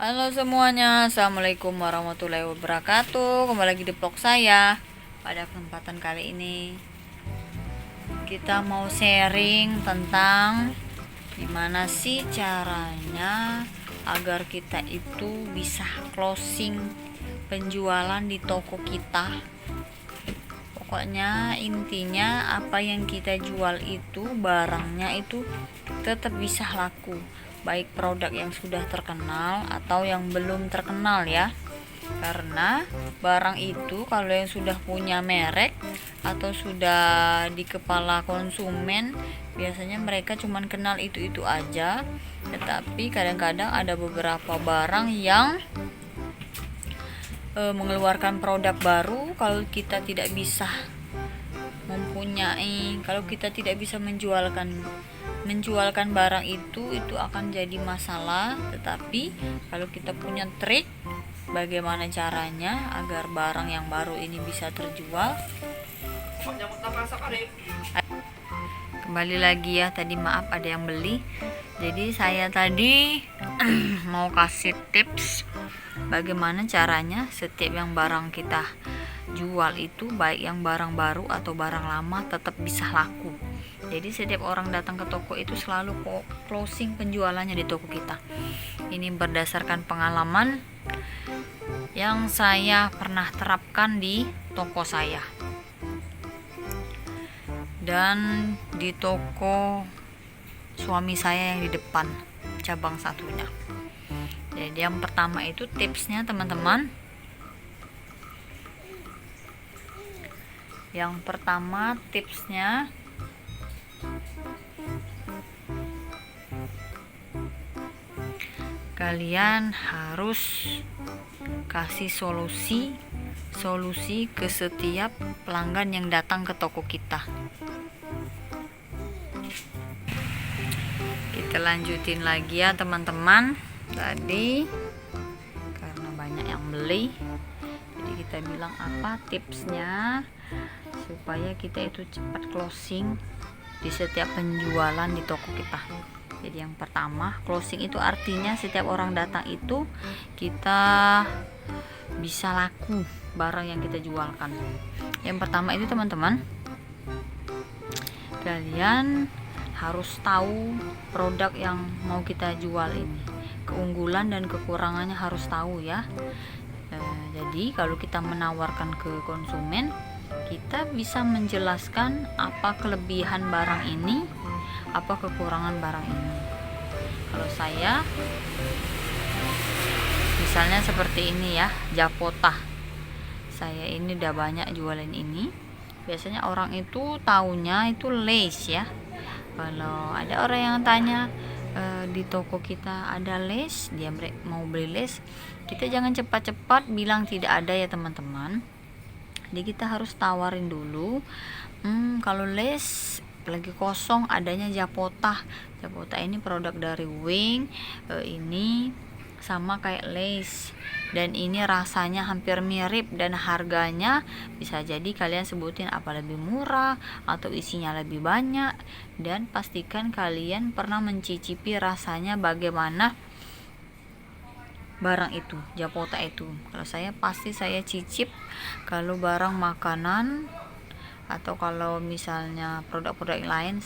Halo semuanya, assalamualaikum warahmatullahi wabarakatuh. Kembali lagi di vlog saya. Pada kesempatan kali ini kita mau sharing tentang gimana sih caranya agar kita itu bisa closing penjualan di toko kita. Pokoknya intinya apa yang kita jual itu, barangnya itu tetap bisa laku, baik produk yang sudah terkenal atau yang belum terkenal ya. Karena barang itu kalau yang sudah punya merek atau sudah di kepala konsumen, biasanya mereka cuman kenal itu-itu aja. Tetapi kadang-kadang ada beberapa barang yang mengeluarkan produk baru, kalau kita tidak bisa menjualkan barang itu akan jadi masalah. Tetapi kalau kita punya trik bagaimana caranya agar barang yang baru ini bisa terjual. Kembali lagi ya, tadi maaf ada yang beli. Jadi saya tadi mau kasih tips bagaimana caranya setiap yang barang kita jual itu, baik yang barang baru atau barang lama, tetap bisa laku. Jadi setiap orang datang ke toko itu selalu closing penjualannya di toko kita. Ini berdasarkan pengalaman yang saya pernah terapkan di toko saya dan di toko suami saya yang di depan cabang satunya. Jadi yang pertama itu tipsnya teman-teman. Yang pertama tipsnya kalian harus kasih solusi ke setiap pelanggan yang datang ke toko kita. Kita lanjutin lagi ya teman-teman. Tadi karena banyak yang beli, jadi kita bilang apa tipsnya supaya kita itu cepat closing di setiap penjualan di toko kita. Jadi yang pertama, closing itu artinya setiap orang datang itu kita bisa laku barang yang kita jualkan. Yang pertama itu teman-teman, kalian harus tahu produk yang mau kita jual ini, keunggulan dan kekurangannya harus tahu ya. Jadi kalau kita menawarkan ke konsumen, kita bisa menjelaskan apa kelebihan barang ini, apa kekurangan barang ini. Kalau saya misalnya seperti ini ya, Japota. Saya ini udah banyak jualan ini. Biasanya orang itu taunya itu lace ya. Kalau ada orang yang tanya di toko kita ada lace, dia mau beli lace, kita jangan cepat-cepat bilang tidak ada ya teman-teman. Jadi kita harus tawarin dulu, kalau lace lagi kosong, adanya Japota. Japota ini produk dari Wing, ini sama kayak lace, dan ini rasanya hampir mirip, dan harganya bisa jadi kalian sebutin apa lebih murah atau isinya lebih banyak. Dan pastikan kalian pernah mencicipi rasanya bagaimana barang itu, Japota itu. Kalau saya pasti saya cicip. Kalau barang makanan atau kalau misalnya produk-produk lain,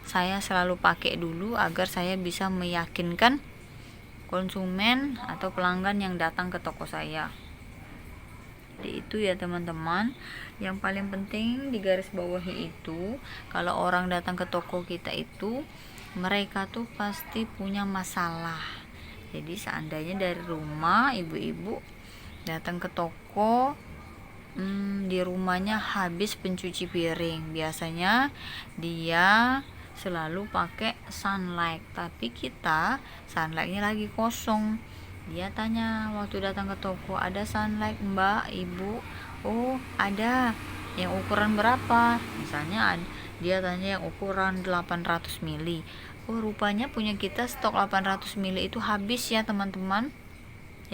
saya selalu pakai dulu agar saya bisa meyakinkan konsumen atau pelanggan yang datang ke toko saya. Jadi itu ya teman-teman, yang paling penting di garis bawahi itu, kalau orang datang ke toko kita itu mereka tuh pasti punya masalah. Jadi seandainya dari rumah ibu-ibu datang ke toko, di rumahnya habis pencuci piring, biasanya dia selalu pakai sunlight, tapi kita sunlightnya lagi kosong. Dia tanya waktu datang ke toko, ada sunlight mbak, ibu? Oh ada. Yang ukuran berapa? Misalnya dia tanya yang ukuran 800 mili. Oh rupanya punya kita stok 800 mili itu habis ya teman-teman.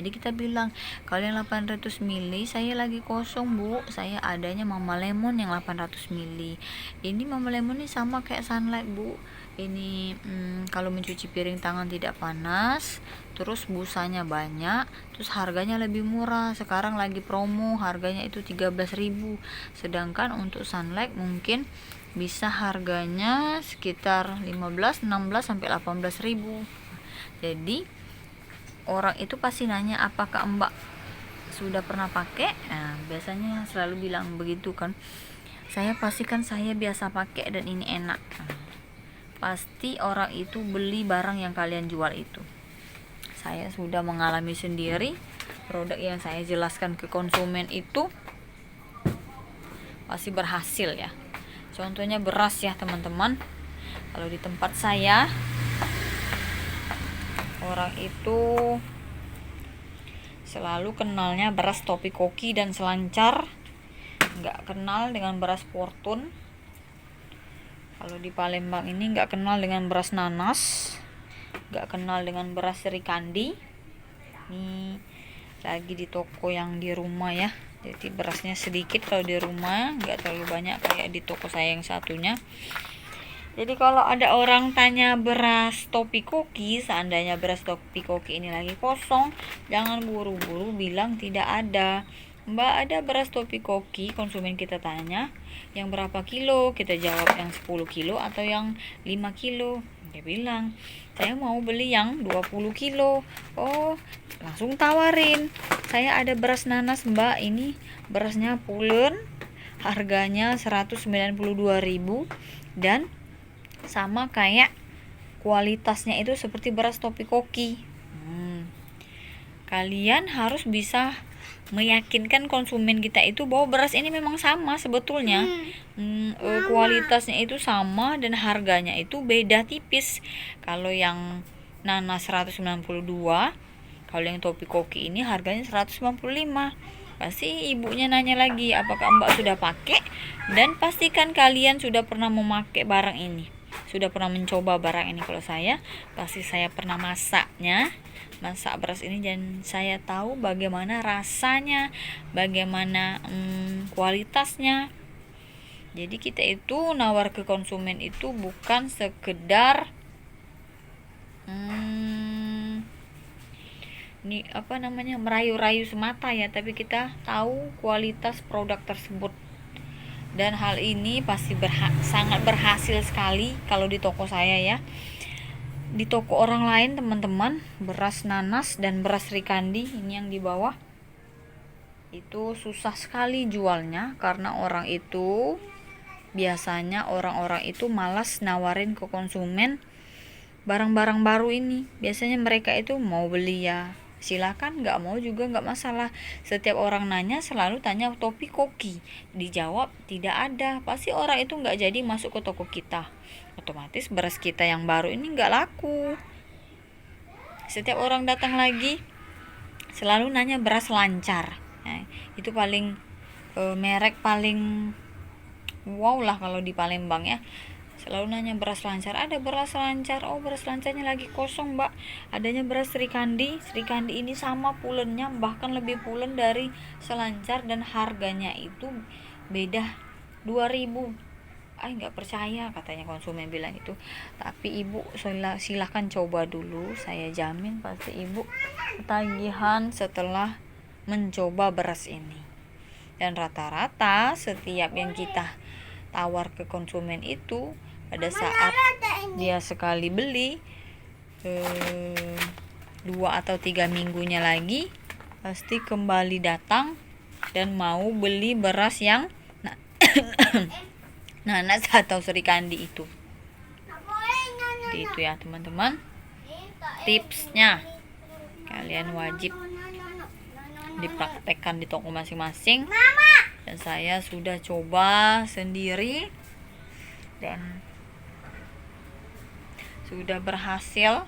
Jadi kita bilang, kalau yang 800 ml saya lagi kosong Bu, saya adanya Mama Lemon yang 800 ml. Ini Mama Lemon ini sama kayak Sunlight Bu. Ini kalau mencuci piring tangan tidak panas, terus busanya banyak, terus harganya lebih murah. Sekarang lagi promo, harganya itu 13.000. Sedangkan untuk Sunlight mungkin bisa harganya sekitar 15, 16 sampai 18.000. Jadi orang itu pasti nanya, apakah Mbak sudah pernah pakai? Nah, biasanya selalu bilang begitu kan. Saya pastikan saya biasa pakai dan ini enak. Pasti orang itu beli barang yang kalian jual itu. Saya sudah mengalami sendiri, produk yang saya jelaskan ke konsumen itu pasti berhasil ya. Contohnya beras ya teman-teman. Kalau di tempat saya, orang itu selalu kenalnya beras Topi Koki dan Selancar, nggak kenal dengan beras Fortune. Kalau di Palembang ini nggak kenal dengan beras Nanas, nggak kenal dengan beras Sri Kandi. Ini lagi di toko yang di rumah ya, jadi berasnya sedikit kalau di rumah, nggak terlalu banyak kayak di toko saya yang satunya. Jadi kalau ada orang tanya beras Topi Koki, seandainya beras Topi Koki ini lagi kosong, jangan buru-buru bilang tidak ada. Mbak, ada beras Topi Koki? Konsumen kita tanya, yang berapa kilo? Kita jawab yang 10 kilo atau yang 5 kilo. Dia bilang, saya mau beli yang 20 kilo. Oh, langsung tawarin, saya ada beras nanas Mbak, ini berasnya pulen, harganya 192.000 dan sama kayak kualitasnya itu seperti beras Topi Koki. Kalian harus bisa meyakinkan konsumen kita itu bahwa beras ini memang sama sebetulnya. Kualitasnya itu sama dan harganya itu beda tipis. Kalau yang nanas 192, kalau yang Topi Koki ini harganya 195. Pasti ibunya nanya lagi, apakah Mbak sudah pakai? Dan pastikan kalian sudah pernah memakai barang ini, sudah pernah mencoba barang ini. Kalau saya, pasti saya pernah masak beras ini dan saya tahu bagaimana rasanya, bagaimana kualitasnya. Jadi kita itu nawar ke konsumen itu bukan sekedar merayu-rayu semata ya, tapi kita tahu kualitas produk tersebut. Dan hal ini pasti sangat berhasil sekali kalau di toko saya ya. Di toko orang lain teman-teman, beras nanas dan beras Sri Kandi ini yang di bawah itu susah sekali jualnya, karena biasanya orang-orang itu malas nawarin ke konsumen barang-barang baru ini. Biasanya mereka itu mau beli ya silakan, nggak mau juga nggak masalah. Setiap orang nanya selalu tanya Topi Koki, dijawab tidak ada. Pasti orang itu nggak jadi masuk ke toko kita, otomatis beras kita yang baru ini nggak laku. Setiap orang datang lagi selalu nanya beras Lancar. Nah, itu paling merek paling wow lah kalau di Palembang ya. Selalu nanya beras Lancar, ada beras Lancar? Oh, beras Lancarnya lagi kosong Mbak, adanya beras Sri Kandi. Sri Kandi ini sama pulennya, bahkan lebih pulen dari Selancar, dan harganya itu beda 2.000. Nggak percaya katanya konsumen bilang itu. Tapi ibu silahkan coba dulu, saya jamin pasti ibu ketagihan setelah mencoba beras ini. Dan rata-rata setiap yang kita tawar ke konsumen itu, pada saat dia sekali beli 2 atau 3 minggunya lagi pasti kembali datang dan mau beli beras yang nanas atau Sri Kandi itu. Jadi itu ya teman-teman, tipsnya kalian wajib dipraktekkan di toko masing-masing. Dan saya sudah coba sendiri dan sudah berhasil.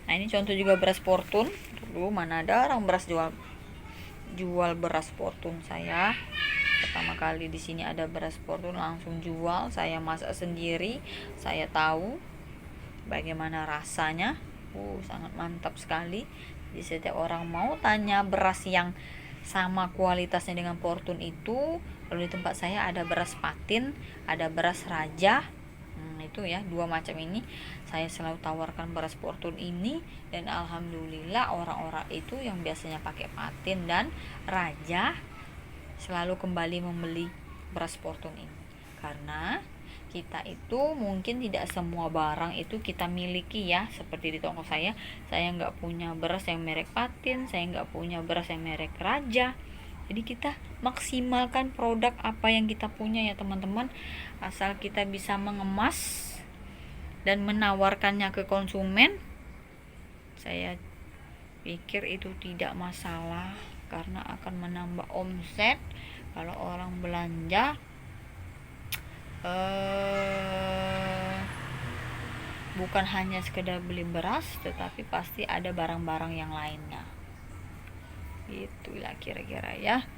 Nah, ini contoh juga beras Fortune. Dulu mana ada orang jual beras Fortune. Saya pertama kali di sini ada beras Fortune langsung jual. Saya masak sendiri, saya tahu bagaimana rasanya. Sangat mantap sekali. Jadi setiap orang mau tanya beras yang sama kualitasnya dengan Fortune itu, kalau di tempat saya ada beras patin, ada beras raja. Itu ya, dua macam ini saya selalu tawarkan beras Fortune ini, dan alhamdulillah orang-orang itu yang biasanya pakai patin dan raja selalu kembali membeli beras Fortune ini, karena kita itu mungkin tidak semua barang itu kita miliki ya. Seperti di toko saya nggak punya beras yang merek patin, saya nggak punya beras yang merek raja. Jadi kita maksimalkan produk apa yang kita punya ya teman-teman, asal kita bisa mengemas dan menawarkannya ke konsumen, saya pikir itu tidak masalah, karena akan menambah omset kalau orang belanja bukan hanya sekedar beli beras, tetapi pasti ada barang-barang yang lainnya. Itulah kira-kira ya.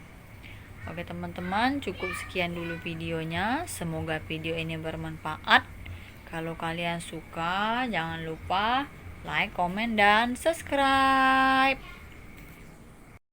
Oke teman-teman, cukup sekian dulu videonya. Semoga video ini bermanfaat. Kalau kalian suka, jangan lupa like, komen, dan subscribe.